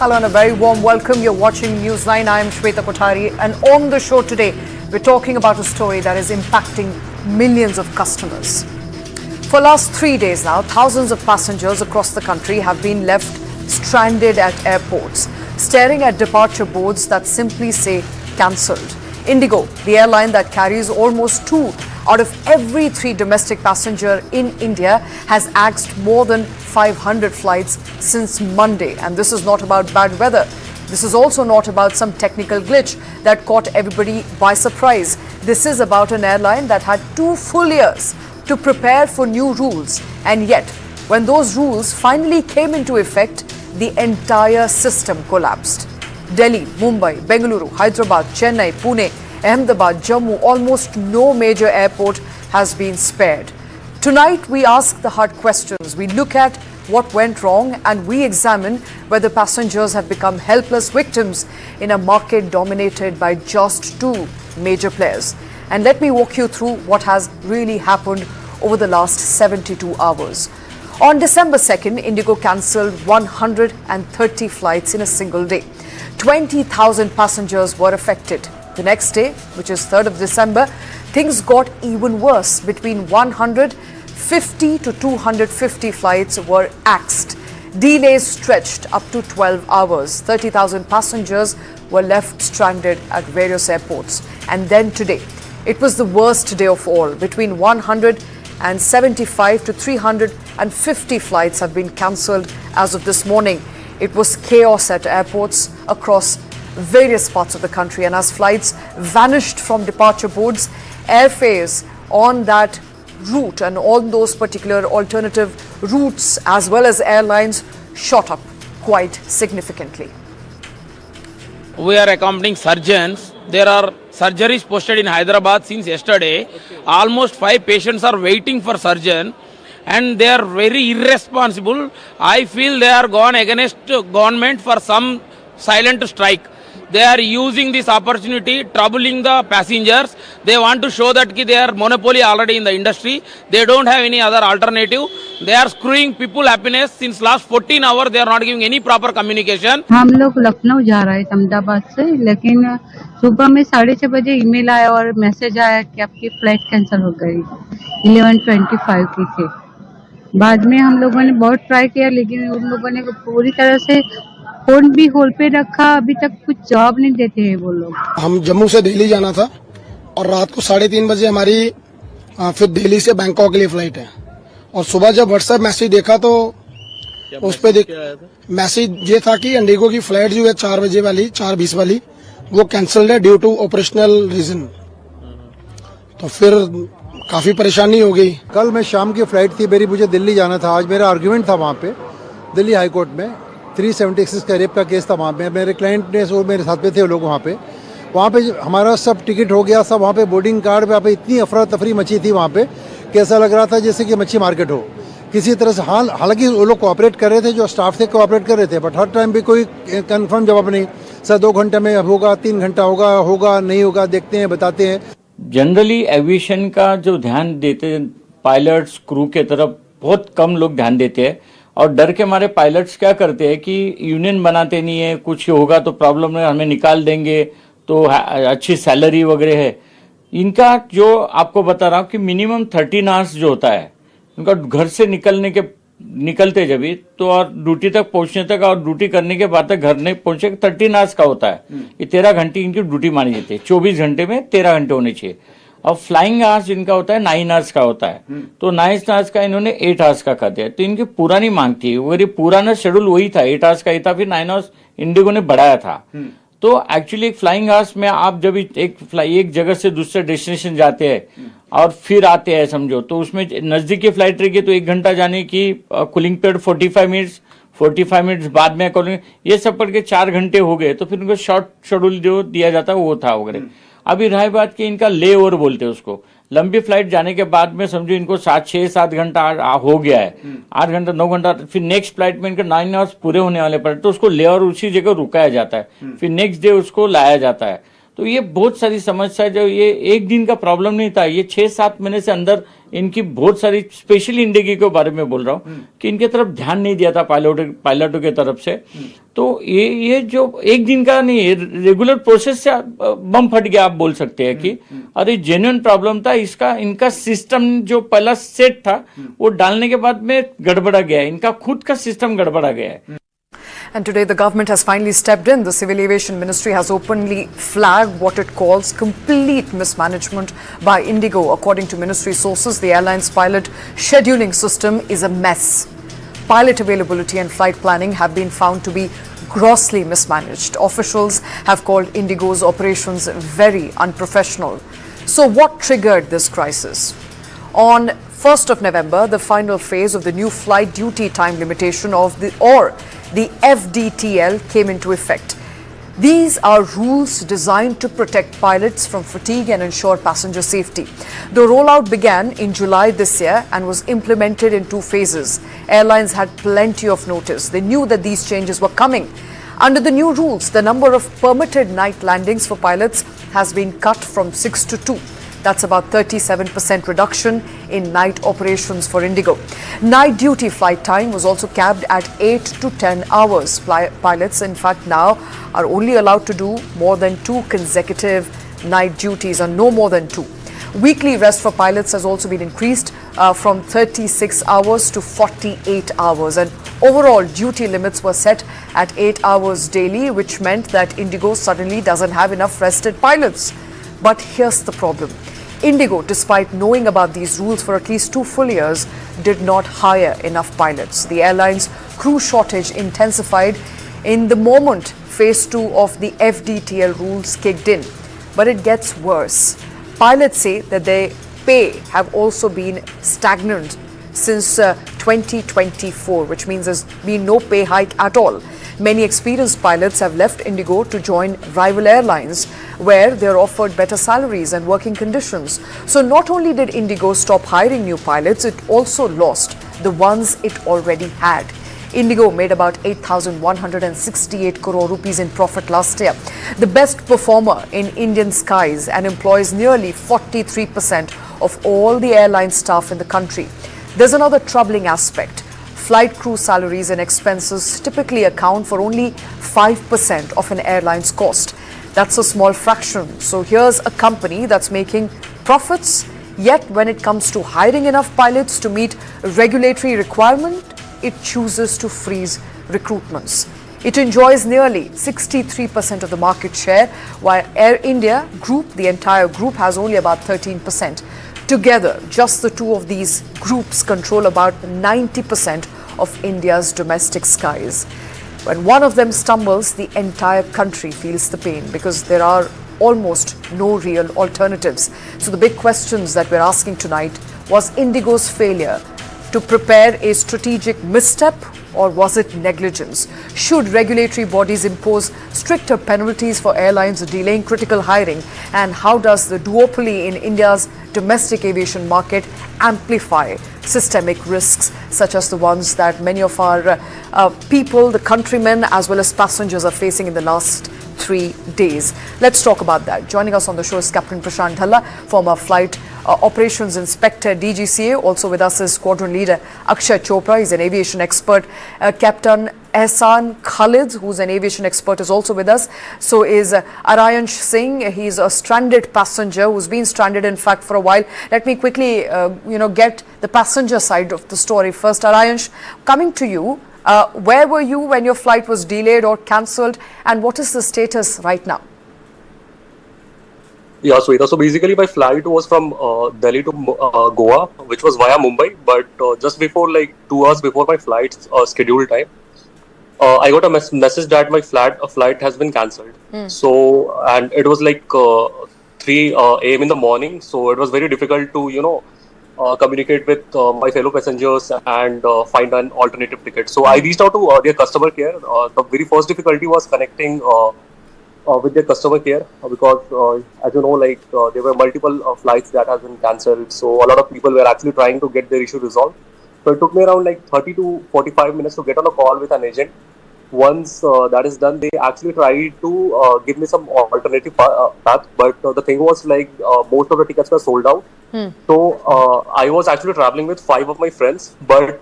Hello and a very warm welcome. You're watching News9. I am Shweta Kothari, and on the show today, we're talking about a story that is impacting millions of customers. For last 3 days now, thousands of passengers across the country have been left stranded at airports, staring at departure boards that simply say cancelled. Indigo, the airline that carries almost 2 out of every 3 domestic passenger in India, has axed more than 500 flights since Monday. And this is not about bad weather. This is also not about some technical glitch that caught everybody by surprise. This is about an airline that had 2 full years to prepare for new rules. And yet, when those rules finally came into effect, the entire system collapsed. Delhi, Mumbai, Bengaluru, Hyderabad, Chennai, Pune, Ahmedabad, Jammu, almost no major airport has been spared. Tonight, we ask the hard questions. We look at what went wrong and we examine whether passengers have become helpless victims in a market dominated by just 2 major players. And let me walk you through what has really happened over the last 72 hours. On December 2nd, Indigo cancelled 130 flights in a single day. 20,000 passengers were affected. The next day, which is 3rd of December, things got even worse. Between 150 to 250 flights were axed. Delays stretched up to 12 hours. 30,000 passengers were left stranded at various airports. And then today, it was the worst day of all. Between 175 to 350 flights have been cancelled as of this morning. It was chaos at airports across various parts of the country, and as flights vanished from departure boards, airfares on that route and on those particular alternative routes as well as airlines shot up quite significantly. We are accompanying surgeons. There are surgeries posted in Hyderabad since yesterday. Almost 5 patients are waiting for surgeon, and they are very irresponsible. I feel they are gone against government for some silent strike. They are using this opportunity, troubling the passengers. They want to show that they are monopoly already in the industry. They don't have any other alternative. They are screwing people happiness. Since last 14 hours, they are not giving any proper communication. हम लोग लखनऊ जा रहे हैं अहमदाबाद से, लेकिन सुबह में 6:30 बजे ईमेल आया और मैसेज आया कि आपकी फ्लाइट कैंसिल हो गई 11:25 की थी। बाद में हम लोगों ने बहुत ट्राई किया, लेकिन उन लोगों ने पूरी तरह से फोन भी होल्ड पे रखा। अभी तक कुछ जवाब नहीं देते हैं वो लोग। हम जम्मू से दिल्ली जाना था और रात को 3:30 बजे हमारी फिर दिल्ली से बैंकॉक के लिए फ्लाइट है, और सुबह जब व्हाट्सएप मैसेज देखा तो उस पे मैसेज ये था कि इंडिगो की फ्लाइट जो है 4 बजे वाली 4:20 वाली वो कैंसल्ड है ड्यू टू ऑपरेशनल रीजन। तो फिर काफी परेशानी हो गई। कल मैं शाम की फ्लाइट थी मेरी, मुझे दिल्ली जाना था। आज मेरा आर्ग्यूमेंट था वहाँ पे दिल्ली हाई कोर्ट में। 376 का रेप का केस था वहाँ पे। मेरे क्लाइंट ने वो मेरे साथ पे थे लोग वहाँ पे हमारा सब टिकट हो गया, सब वहाँ पे बोर्डिंग कार्ड पे इतनी अफरा तफरी मची थी वहाँ पे कि ऐसा लग रहा था जैसे कि मच्छी मार्केट हो किसी तरह से। हालांकि वो लोग कोऑपरेट कर रहे थे, जो स्टाफ थे कोऑपरेट कर रहे थे, बट हर टाइम भी कोई कंफर्म जवाब नहीं। सर 2 घंटे में होगा, 3 घंटा होगा नहीं होगा, देखते हैं बताते हैं। जनरली एविएशन का जो ध्यान देते हैं पायलट्स क्रू के तरफ बहुत कम लोग ध्यान देते हैं, और डर के मारे पायलट्स क्या करते हैं कि यूनियन बनाते नहीं है, कुछ होगा तो प्रॉब्लम है, हमें निकाल देंगे, तो अच्छी सैलरी वगैरह है। इनका जो आपको बता रहा हूँ कि मिनिमम 13 आवर्स जो होता है उनका घर से निकलते जब भी तो और ड्यूटी तक पहुंचने तक और ड्यूटी करने के बाद तक घर नहीं पहुंचे 13 आवर्स का होता है। ये 13 घंटे इनकी ड्यूटी मानी जाती है। 24 घंटे में 13 घंटे होने चाहिए। और फ्लाइंग आवर्स इनका होता है 9 आवर्स का होता है, तो 9 आवर्स का इन्होंने 8 आवर्स का कर दिया। तो इनकी पुरानी मांग थी, वो पुराना शेड्यूल वही था, 8 आवर्स का ही था, फिर 9 आवर्स इंडिगो ने बढ़ाया था। तो एक्चुअली एक फ्लाइंग आवर्स में आप जब एक जगह से दूसरे डेस्टिनेशन जाते हैं और फिर आते हैं समझो, तो उसमें नजदीकी फ्लाइट रहेगी तो 1 घंटा जाने की, कूलिंग पीरियड 45 मिनट्स बाद में कूलिंग, ये सब पढ़ के 4 घंटे हो गए। तो फिर उनको शॉर्ट शेड्यूल जो दिया जाता है वो था वगैरह। अभी रहा बात कि इनका ले ओवर बोलते हैं उसको, लंबी फ्लाइट जाने के बाद में समझो इनको 6-7 घंटा हो गया है, 8 घंटा 9 घंटा, फिर नेक्स्ट फ्लाइट में इनका 9 आवर्स पूरे होने वाले पड़े, तो उसको ले और उसी जगह रुकाया जाता है, फिर नेक्स्ट डे उसको लाया जाता है। तो ये बहुत सारी समस्या, जो ये एक दिन का प्रॉब्लम नहीं था, ये 6-7 महीने से अंदर इनकी बहुत सारी, स्पेशली इंडिगो के बारे में बोल रहा हूँ कि इनके तरफ ध्यान नहीं दिया था पायलटों के तरफ से। तो ये जो एक दिन का नहीं है, रेगुलर प्रोसेस से बम फट गया, आप बोल सकते हैं कि अरे जेन्युइन प्रॉब्लम था इसका। इनका सिस्टम जो पहला सेट था वो डालने के बाद में गड़बड़ा गया है, इनका खुद का सिस्टम गड़बड़ा गया है। And today the government has finally stepped in. The Civil Aviation Ministry has openly flagged what it calls complete mismanagement by Indigo. According to ministry sources, the airline's pilot scheduling system is a mess. Pilot availability and flight planning have been found to be grossly mismanaged. Officials have called Indigo's operations very unprofessional. So what triggered this crisis? On 1st of November, the final phase of the new flight duty time limitation of the FDTL came into effect. These are rules designed to protect pilots from fatigue and ensure passenger safety. The rollout began in July this year and was implemented in 2 phases. Airlines had plenty of notice. They knew that these changes were coming. Under the new rules, the number of permitted night landings for pilots has been cut from 6 to 2. That's about 37% reduction in night operations for Indigo. Night duty flight time was also capped at 8 to 10 hours. Pilots, in fact, now are only allowed to do more than 2 consecutive night duties, or no more than 2. Weekly rest for pilots has also been increased from 36 hours to 48 hours. And overall duty limits were set at 8 hours daily, which meant that Indigo suddenly doesn't have enough rested pilots. But here's the problem. Indigo, despite knowing about these rules for at least 2 full years, did not hire enough pilots. The airline's crew shortage intensified in the moment phase 2 of the FDTL rules kicked in. But it gets worse. Pilots say that their pay have also been stagnant since 2024, which means there's been no pay hike at all. Many experienced pilots have left Indigo to join rival airlines, where they're offered better salaries and working conditions. So not only did Indigo stop hiring new pilots, it also lost the ones it already had. Indigo made about 8,168 crore rupees in profit last year, the best performer in Indian skies, and employs nearly 43% of all the airline staff in the country. There's another troubling aspect. Flight crew salaries and expenses typically account for only 5% of an airline's cost. That's a small fraction. So here's a company that's making profits, yet when it comes to hiring enough pilots to meet regulatory requirement, it chooses to freeze recruitments. It enjoys nearly 63% of the market share, while Air India Group, the entire group, has only about 13%. Together, just the 2 of these groups control about 90% of India's domestic skies. When one of them stumbles, the entire country feels the pain, because there are almost no real alternatives. So the big questions that we're asking tonight: was Indigo's failure to prepare a strategic misstep, or was it negligence? Should regulatory bodies impose stricter penalties for airlines delaying critical hiring? And how does the duopoly in India's domestic aviation market amplify systemic risks such as the ones that many of our people, the countrymen as well as passengers, are facing in the last 3 days? Let's talk about that. Joining us on the show is Captain Prashant Dhalla, former flight operations inspector, DGCA. Also with us is squadron leader Akshay Chopra. He's an aviation expert. Captain Ehsan Khalid, who's an aviation expert, is also with us. So is Arayansh Singh. He's a stranded passenger who's been stranded, in fact, for a while. Let me quickly, get the passenger side of the story first. Arayansh, coming to you, where were you when your flight was delayed or cancelled, and what is the status right now? Yeah, Sweta. So basically, my flight was from Delhi to Goa, which was via Mumbai. But just before, like 2 hours before my flight's scheduled time, I got a message that my flight has been cancelled. So, and it was like 3 a.m. in the morning. So it was very difficult to, communicate with my fellow passengers and find an alternative ticket. So I reached out to their customer care. The very first difficulty was connecting with their customer care, because as you know, there were multiple flights that have been cancelled. So a lot of people were actually trying to get their issue resolved. So it took me around 30 to 45 minutes to get on a call with an agent once that is done, they actually tried to give me some alternative path. But the thing was like most of the tickets were sold out. So I was actually traveling with 5 of my friends, but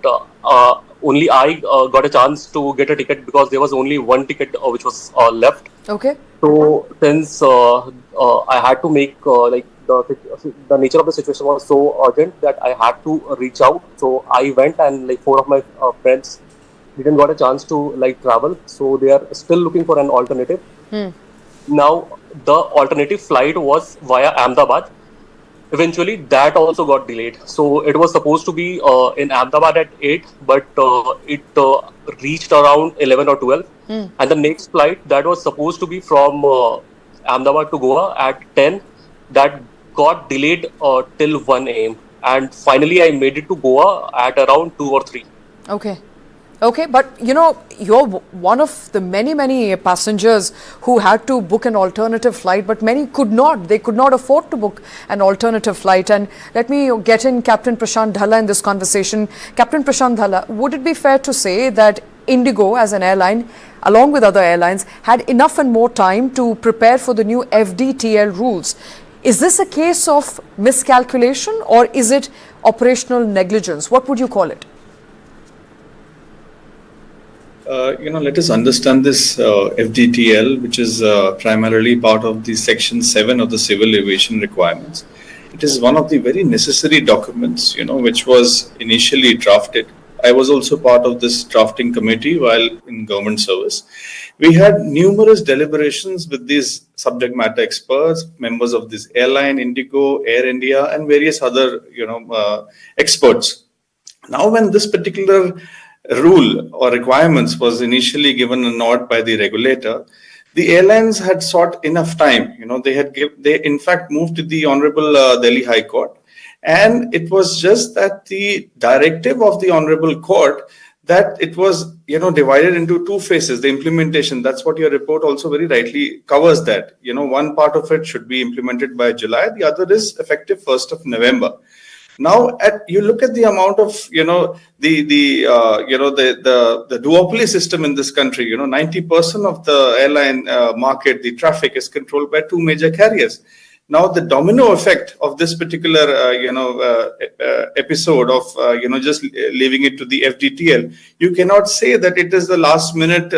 only I got a chance to get a ticket because there was only one ticket which was left. Okay. So since I had to make like the nature of the situation was so urgent that I had to reach out. So I went, and like 4 of my friends didn't got a chance to like travel. So they are still looking for an alternative. Now the alternative flight was via Ahmedabad. Eventually, that also got delayed. So it was supposed to be in Ahmedabad at 8, but it reached around 11 or 12. And the next flight that was supposed to be from Ahmedabad to Goa at 10, that got delayed till 1 a.m. And finally, I made it to Goa at around 2 or 3. Okay. Okay, but you know, you're one of the many passengers who had to book an alternative flight, but many could not. They could not afford to book an alternative flight. And let me get in Captain Prashant Dhalla in this conversation. Captain Prashant Dhalla, would it be fair to say that Indigo as an airline, along with other airlines, had enough and more time to prepare for the new FDTL rules? Is this a case of miscalculation, or is it operational negligence? What would you call it? Let us understand this FDTL, which is primarily part of the Section 7 of the Civil Aviation Requirements. It is one of the very necessary documents, which was initially drafted. I was also part of this drafting committee while in government service. We had numerous deliberations with these subject matter experts, members of this airline, Indigo, Air India, and various other, experts. Now, when this particular rule or requirements was initially given a nod by the regulator, the airlines had sought enough time. They in fact moved to the Honorable Delhi High Court, and it was just that the directive of the Honorable Court that it was divided into 2 phases. The implementation, that's what your report also very rightly covers, that one part of it should be implemented by July, the other is effective 1st of November. Now, you look at the amount of the duopoly system in this country. 90% of the airline market, the traffic is controlled by 2 major carriers. Now, the domino effect of this particular episode of just leaving it to the FDTL, you cannot say that it is the last minute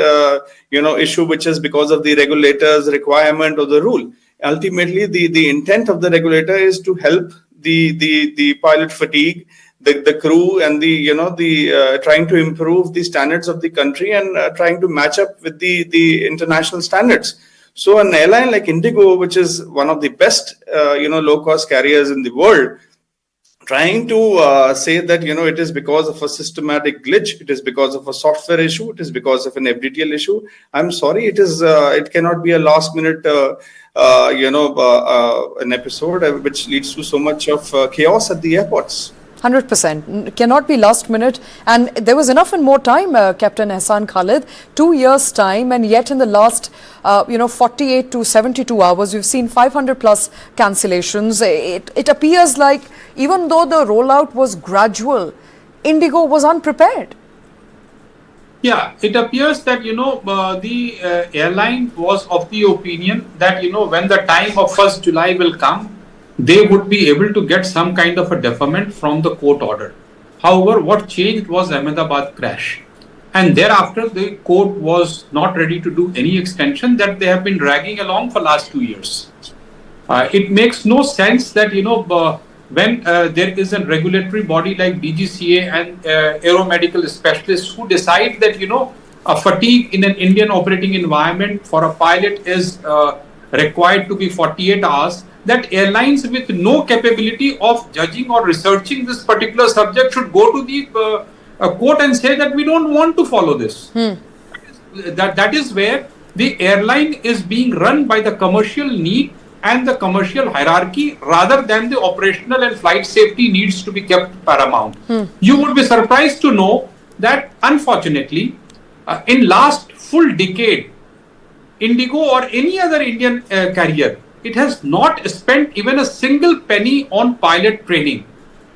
issue which is because of the regulator's requirement or the rule. Ultimately, the intent of the regulator is to help the pilot fatigue, the crew, and the trying to improve the standards of the country and trying to match up with the international standards. So an airline like Indigo, which is one of the best low-cost carriers in the world, trying to say that it is because of a systematic glitch, it is because of a software issue, it is because of an FDTL issue. I'm sorry, it cannot be a last-minute an episode which leads to so much of chaos at the airports. 100%. Cannot be last minute. And there was enough and more time, Captain Hassan Khalid, 2 years time, and yet in the last 48 to 72 hours, we've seen 500 plus cancellations. It appears like even though the rollout was gradual, Indigo was unprepared. Yeah, it appears that, the airline was of the opinion that, when the time of 1st July will come, they would be able to get some kind of a deferment from the court order. However, what changed was Ahmedabad crash. And thereafter, the court was not ready to do any extension that they have been dragging along for last 2 years. It makes no sense that, when there is a regulatory body like DGCA and aeromedical specialists who decide that, a fatigue in an Indian operating environment for a pilot is required to be 48 hours, that airlines with no capability of judging or researching this particular subject should go to the court and say that we don't want to follow this. That is where the airline is being run by the commercial need and the commercial hierarchy rather than the operational and flight safety needs to be kept paramount. You would be surprised to know that unfortunately, in last full decade, Indigo or any other Indian carrier, it has not spent even a single penny on pilot training.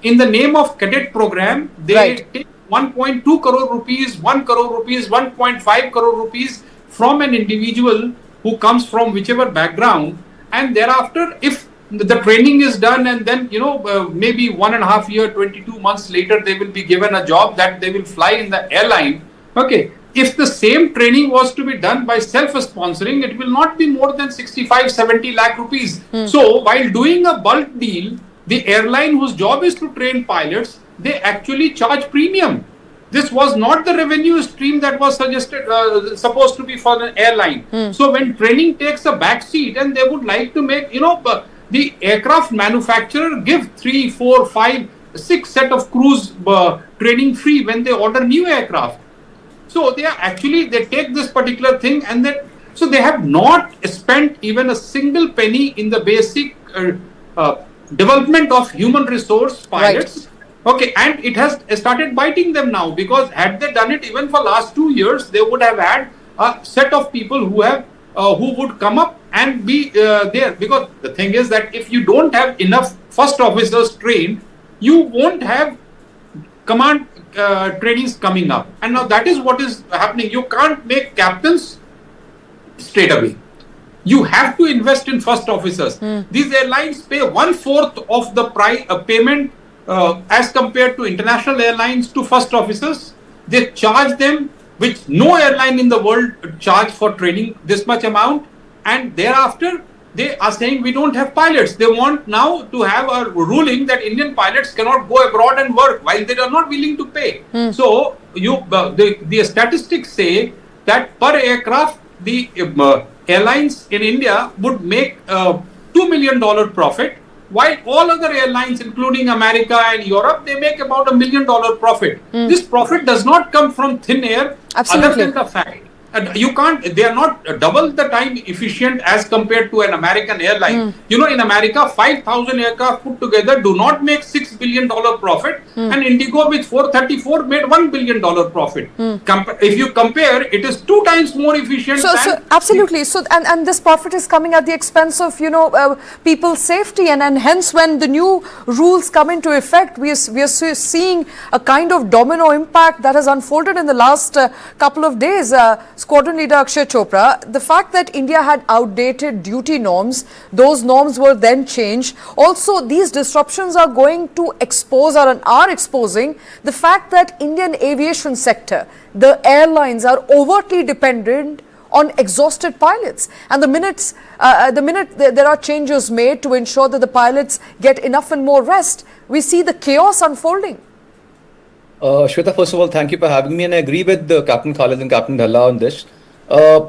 In the name of cadet program, they take 1.2 crore rupees, 1 crore rupees, 1.5 crore rupees from an individual who comes from whichever background, and thereafter, if the training is done, and then maybe 1.5 year, 22 months later, they will be given a job that they will fly in the airline. Okay, if the same training was to be done by self-sponsoring, it will not be more than 65-70 lakh rupees. So while doing a bulk deal, the airline whose job is to train pilots, they actually charge premium. This was not the revenue stream that was supposed to be for the airline. So when training takes a back seat, and they would like to make, the aircraft manufacturer give 3, 4, 5, 6 set of crews training free when they order new aircraft. So they take this particular thing, and so they have not spent even a single penny in the basic development of human resource pilots. Right. Okay, and it has started biting them now, because had they done it even for last 2 years, they would have had a set of people who would come up and be there. Because the thing is that if you don't have enough first officers trained, you won't have command trainees coming up. And now that is what is happening. You can't make captains straight away. You have to invest in first officers. These airlines pay 1/4 of the payment as compared to international airlines to first officers. They charge them, which no airline in the world charge for training this much amount, and thereafter they are saying we don't have pilots. They want now to have a ruling that Indian pilots cannot go abroad and work, while they are not willing to pay. So the statistics say that per aircraft the airlines in India would make $2 million profit, while all other airlines, including America and Europe, they make about $1 million profit. This profit does not come from thin air. Absolutely. Other than the fact, they are not double the time efficient as compared to an American airline. In America, 5,000 aircraft put together do not make $6 billion profit, and Indigo with 434 made $1 billion profit. If you compare, it is 2 times more efficient. So absolutely. So and this profit is coming at the expense of people's safety, and hence when the new rules come into effect, we are seeing a kind of domino impact that has unfolded in the last couple of days. Squadron Leader Akshay Chopra, the fact that India had outdated duty norms, those norms were then changed. Also, these disruptions are going to expose or are exposing the fact that Indian aviation sector, the airlines, are overtly dependent on exhausted pilots. And the minute there are changes made to ensure that the pilots get enough and more rest, we see the chaos unfolding. Shweta, first of all, thank you for having me, and I agree with Captain Khalid and Captain Dhalla on this.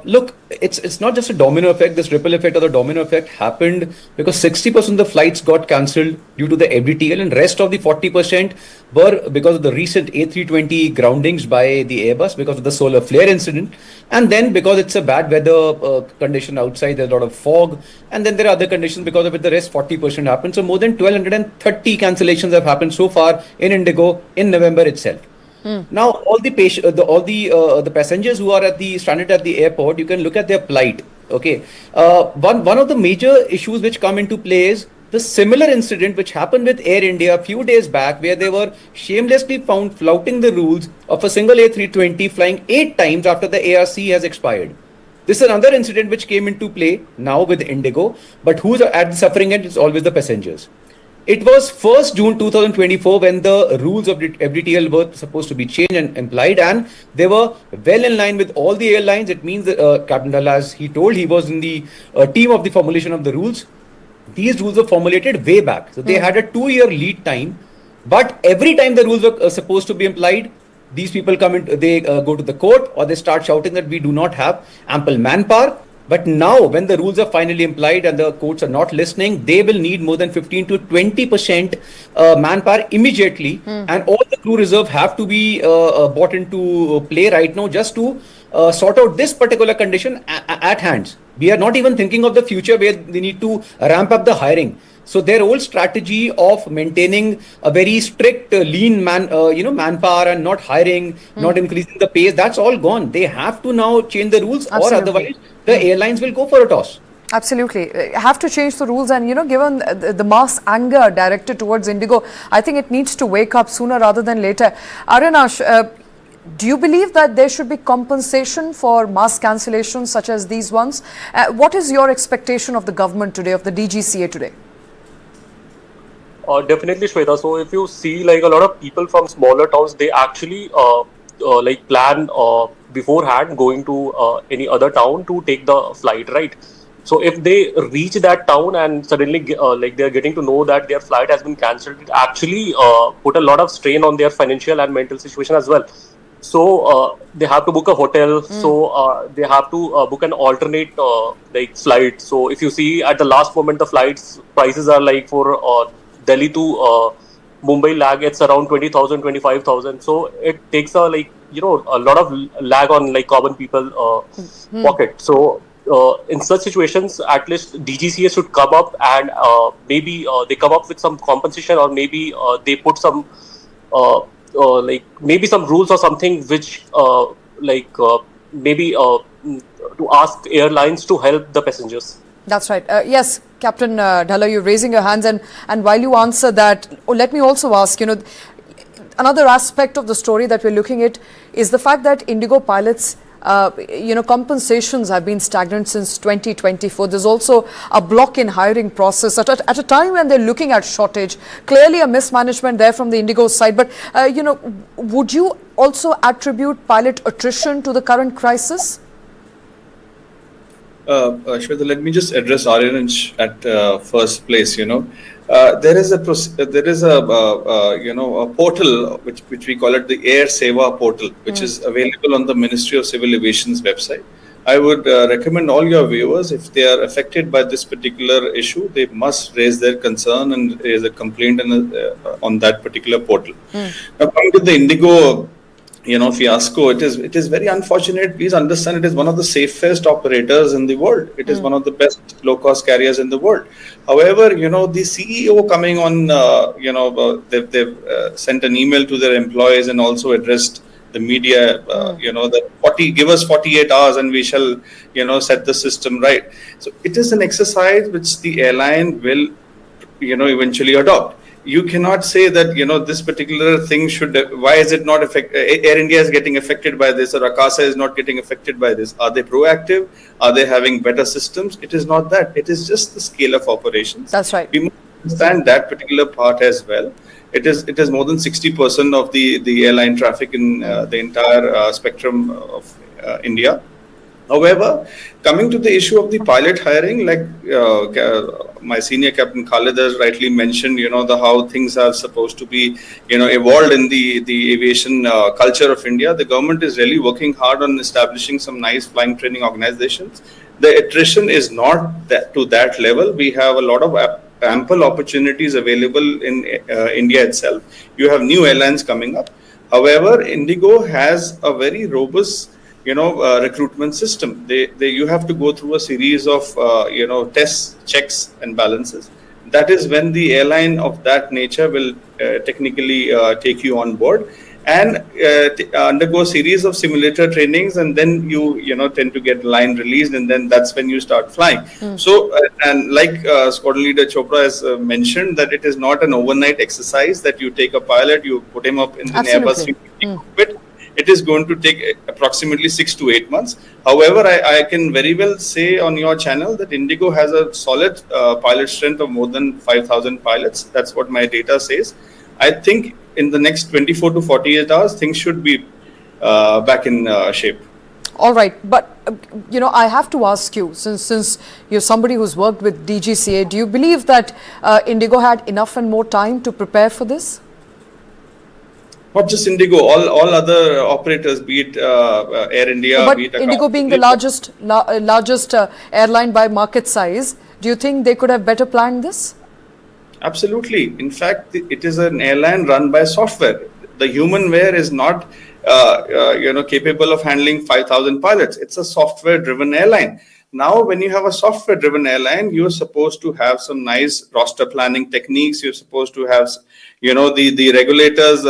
Look, it's not just a domino effect. This ripple effect or the domino effect happened because 60% of the flights got cancelled due to the FDTL, and rest of the 40% were because of the recent A320 groundings by the Airbus because of the solar flare incident, and then because it's a bad weather condition outside, there's a lot of fog, and then there are other conditions because of it, the rest 40% happened. So more than 1,230 cancellations have happened so far in Indigo in November itself. Now, all the passengers who are stranded at the airport, you can look at their plight. Okay, one of the major issues which come into play is the similar incident which happened with Air India a few days back, where they were shamelessly found flouting the rules of a single A320 flying 8 times after the ARC has expired. This is another incident which came into play now with Indigo, but who's at the suffering end is always the passengers. It was 1st June 2024 when the rules of FDTL were supposed to be changed and implied, and they were well in line with all the airlines. It means that Captain Dhalla, as he told, he was in the team of the formulation of the rules. These rules were formulated way back. So they had a 2-year lead time, but every time the rules were supposed to be implied, these people come in, they go to the court, or they start shouting that we do not have ample manpower. But now, when the rules are finally implied and the courts are not listening, they will need more than 15 to 20% manpower immediately, and all the crew reserve have to be brought into play right now just to sort out this particular condition at hand. We are not even thinking of the future where they need to ramp up the hiring. So their whole strategy of maintaining a very strict lean manpower and not hiring, not increasing the pace, that's all gone. They have to now change the rules. Absolutely. Or otherwise the airlines will go for a toss. Absolutely. Have to change the rules, and given the mass anger directed towards Indigo, I think it needs to wake up sooner rather than later. Arinash, do you believe that there should be compensation for mass cancellations such as these ones? What is your expectation of the government today, of the DGCA today? Definitely, Shweta. So if you see, like, a lot of people from smaller towns, they actually like plan beforehand going to any other town to take the flight, right? So if they reach that town and suddenly like they're getting to know that their flight has been cancelled, it actually put a lot of strain on their financial and mental situation as well. So they have to book a hotel. So they have to book an alternate like flight. So if you see at the last moment, the flights prices are like for Delhi to Mumbai lag, it's around 20,000, 25,000. So it takes a a lot of lag on like common people pocket. So in such situations, at least DGCA should come up and maybe they come up with some compensation, or maybe they put some like maybe some rules or something which maybe to ask airlines to help the passengers. That's right. Yes, Captain Dhalla, you're raising your hands, and while you answer that, let me also ask, another aspect of the story that we're looking at is the fact that Indigo pilots, compensations have been stagnant since 2024. There's also a block in hiring process at a time when they're looking at shortage. Clearly a mismanagement there from the Indigo side. But, would you also attribute pilot attrition to the current crisis? Shweta, let me just address Aryanj at first place. There is a portal which we call it the Air Seva portal, which is available on the Ministry of Civil Aviation's website. I would recommend all your viewers, if they are affected by this particular issue, they must raise their concern and raise a complaint on that particular portal. Now, coming to the Indigo fiasco, it is very unfortunate. Please understand, it is one of the safest operators in the world. It is one of the best low-cost carriers in the world. However, the CEO coming on, they've sent an email to their employees and also addressed the media, that give us 48 hours and we shall, set the system right. So it is an exercise which the airline will, eventually adopt. You cannot say that this particular thing should. Why is it not Air India is getting affected by this, or Akasa is not getting affected by this? Are they proactive? Are they having better systems? It is not that. It is just the scale of operations. That's right. We must understand that particular part as well. It is more than 60% of the airline traffic in the entire spectrum of India. However, coming to the issue of the pilot hiring, like my senior Captain Khalid has rightly mentioned, how things are supposed to be, evolved in the aviation culture of India. The government is really working hard on establishing some nice flying training organizations. The attrition is not to that level. We have a lot of ample opportunities available in India itself. You have new airlines coming up. However, Indigo has a very robust recruitment system. You have to go through a series of tests, checks and balances. That is when the airline of that nature will technically take you on board and undergo a series of simulator trainings, and then you tend to get line released, and then that's when you start flying. So and like Squadron Leader Chopra has mentioned, that it is not an overnight exercise that you take a pilot, you put him up in the Airbus cockpit. It is going to take approximately 6 to 8 months. However, I can very well say on your channel that Indigo has a solid pilot strength of more than 5,000 pilots. That's what my data says. I think in the next 24 to 48 hours, things should be back in shape. All right. But, I have to ask you, since you're somebody who's worked with DGCA, do you believe that Indigo had enough and more time to prepare for this? Not just Indigo, all other operators, be it Air India, but be it Indigo being the largest airline by market size, do you think they could have better planned this? Absolutely. In fact, it is an airline run by software. The humanware is not capable of handling 5,000 pilots. It's a software-driven airline. Now, when you have a software-driven airline, you're supposed to have some nice roster planning techniques. You're supposed to have, the regulators,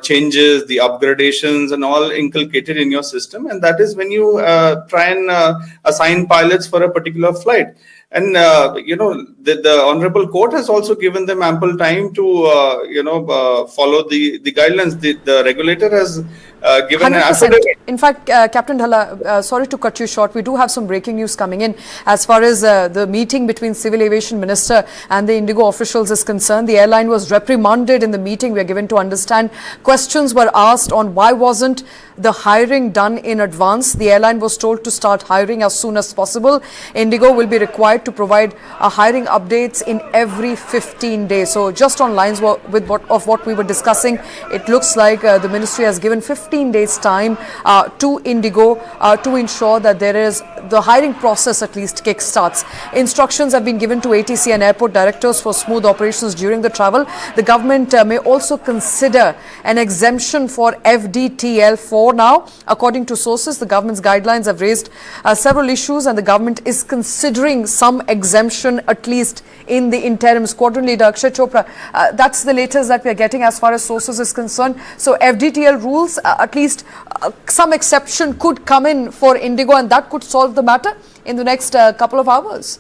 changes, the upgradations, and all inculcated in your system. And that is when you try and assign pilots for a particular flight. And the honorable court has also given them ample time to follow the guidelines. The regulator has given an 100%. affidavit. In fact, Captain Dhalla, sorry to cut you short. We do have some breaking news coming in as far as the meeting between Civil Aviation Minister and the Indigo officials is concerned. The airline was reprimanded in the meeting. We are given to understand questions were asked on why wasn't the hiring done in advance. The airline was told to start hiring as soon as possible. Indigo will be required to provide hiring updates in every 15 days. So just on lines with what we were discussing, it looks like the ministry has given 15 days time to Indigo to ensure that there is the hiring process at least kick-starts. Instructions have been given to ATC and airport directors for smooth operations during the travel. The government may also consider an exemption for FDTL for now. According to sources, the government's guidelines have raised several issues and the government is considering some exemption at least in the interim. Squadron Leader Akshay Chopra, that's the latest that we are getting as far as sources is concerned. So FDTL rules, at least some exception could come in for Indigo and that could solve the matter in the next couple of hours.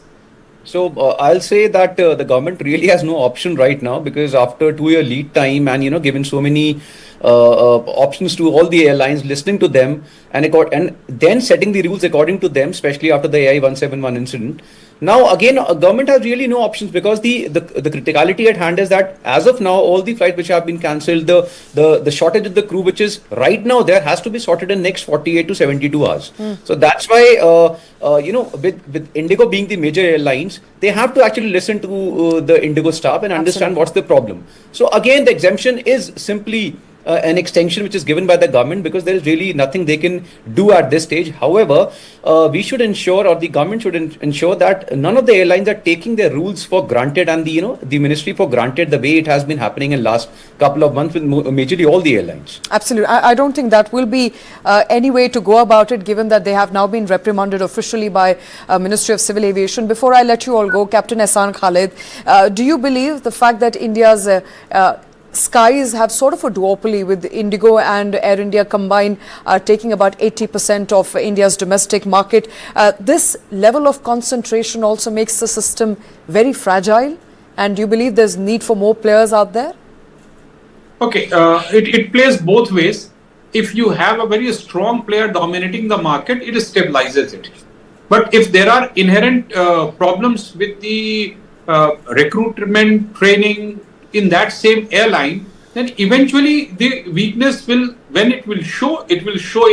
So I'll say that the government really has no option right now, because after 2-year lead time and given so many options to all the airlines, listening to them and then setting the rules according to them, especially after the AI 171 incident. Now again, government has really no options, because the criticality at hand is that as of now, all the flights which have been cancelled, the shortage of the crew, which is right now there, has to be sorted in next 48 to 72 hours. So that's why with Indigo being the major airlines, they have to actually listen to the Indigo staff and understand what's the problem. So again, the exemption is simply an extension which is given by the government, because there is really nothing they can do at this stage. However, we should ensure, or the government should ensure, that none of the airlines are taking their rules for granted and the ministry for granted, the way it has been happening in last couple of months with majorly all the airlines. Absolutely. I don't think that will be any way to go about it, given that they have now been reprimanded officially by Ministry of Civil Aviation. Before I let you all go, Captain Ehsan Khalid, do you believe the fact that India's skies have sort of a duopoly, with Indigo and Air India combined taking about 80% of India's domestic market, this level of concentration also makes the system very fragile? And do you believe there's need for more players out there? Okay, it plays both ways. If you have a very strong player dominating the market, it stabilizes it. But if there are inherent problems with the recruitment, training in that same airline, then eventually the weakness will, when it will show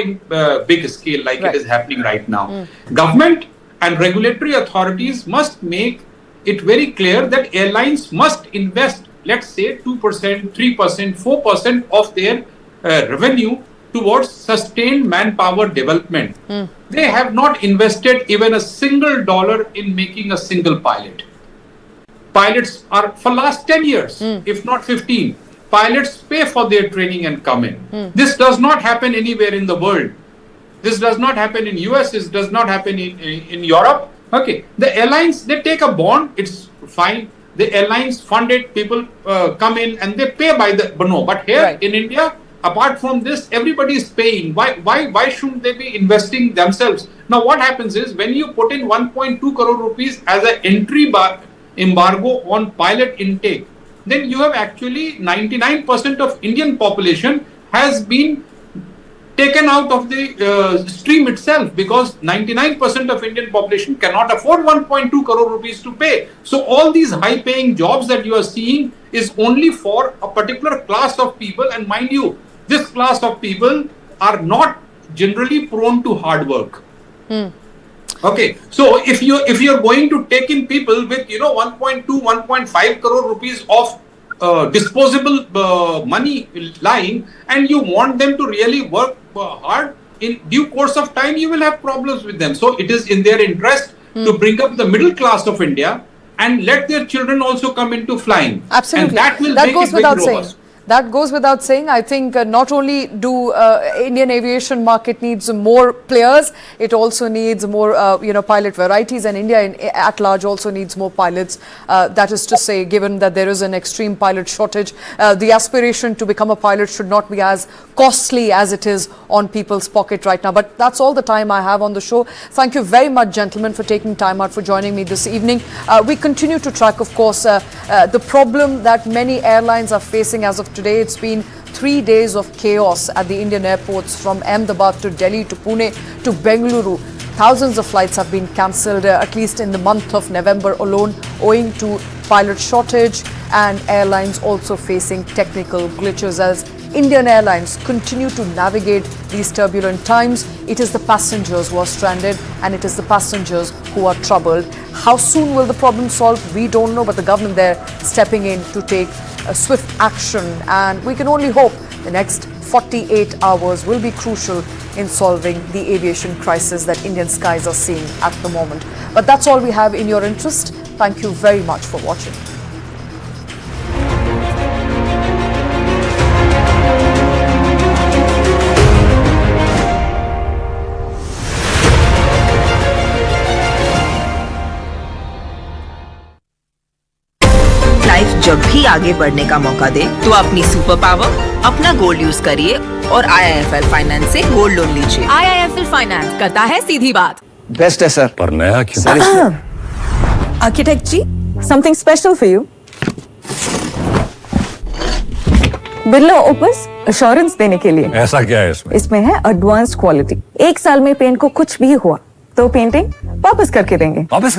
in big scale, like it is happening right now. Government and regulatory authorities must make it very clear that airlines must invest, let's say 2%, 3%, 4% of their revenue towards sustained manpower development. They have not invested even a single dollar in making a single pilot. Pilots are, for last 10 years, if not 15, pilots pay for their training and come in. This does not happen anywhere in the world. This does not happen in US, this does not happen in Europe. Okay, the airlines, they take a bond, it's fine. The airlines fund it, people come in and they pay by the no. But here in India, apart from this, everybody is paying. Why shouldn't they be investing themselves? Now what happens is, when you put in 1.2 crore rupees as an entry embargo on pilot intake, then you have actually 99% of Indian population has been taken out of the stream itself, because 99% of Indian population cannot afford 1.2 crore rupees to pay. So all these high paying jobs that you are seeing is only for a particular class of people, and mind you, this class of people are not generally prone to hard work. Okay, so if you're going to take in people with 1.2, 1.5 crore rupees of disposable money lying, and you want them to really work hard, in due course of time you will have problems with them. So it is in their interest to bring up the middle class of India and let their children also come into flying. Absolutely, and that will that make goes it without very robust. saying. That goes without saying. I think not only do Indian aviation market needs more players, it also needs more pilot varieties, and India at large also needs more pilots. That is to say, given that there is an extreme pilot shortage, the aspiration to become a pilot should not be as costly as it is on people's pocket right now. But that's all the time I have on the show. Thank you very much, gentlemen, for taking time out for joining me this evening. We continue to track, of course, the problem that many airlines are facing as of today. It's been 3 days of chaos at the Indian airports, from Ahmedabad to Delhi to Pune to Bengaluru. Thousands of flights have been cancelled, at least in the month of November alone, owing to pilot shortage, and airlines also facing technical glitches. As Indian Airlines continue to navigate these turbulent times, it is the passengers who are stranded, and it is the passengers who are troubled. How soon will the problem solve? We don't know, but the government there stepping in to take a swift action, and we can only hope the next 48 hours will be crucial in solving the aviation crisis that Indian skies are seeing at the moment. But that's all we have in your interest. Thank you very much for watching. Life जब भी आगे बढ़ने का मौका दे तो अपनी super power, अपना gold use करिए और IIFL फाइनेंस से गोल्ड लोन लीजिए। IIFL फाइनेंस करता है सीधी बात। बेस्ट है सर, पर नया क्यों? Architect ji, something special for you. Birla Opus assurance देने के लिए। ऐसा क्या है इसमें? इसमें है एडवांस क्वालिटी। 1 साल में पेंट को कुछ भी हुआ तो पेंटिंग वापस करके देंगे। वापस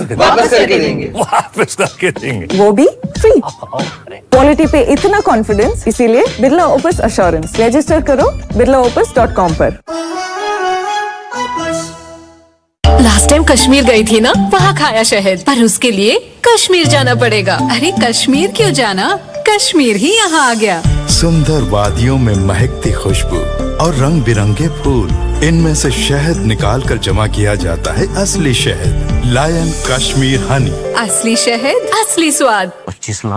करके देंगे, वो भी फ्री। क्वालिटी पे इतना कॉन्फिडेंस, इसीलिए बिरला ओपस एश्योरेंस। रजिस्टर करो birlaopus.com पर। लास्ट टाइम कश्मीर गई थी ना, वहाँ खाया शहद, पर उसके लिए कश्मीर जाना पड़ेगा। अरे कश्मीर क्यों जाना, कश्मीर ही यहाँ आ गया। सुंदर वादियों में महकती खुशबू और रंग बिरंगे फूल, इनमें से शहद निकाल कर जमा किया जाता है असली शहद, लायन कश्मीर हनी। असली शहद, असली स्वाद। 25 लाख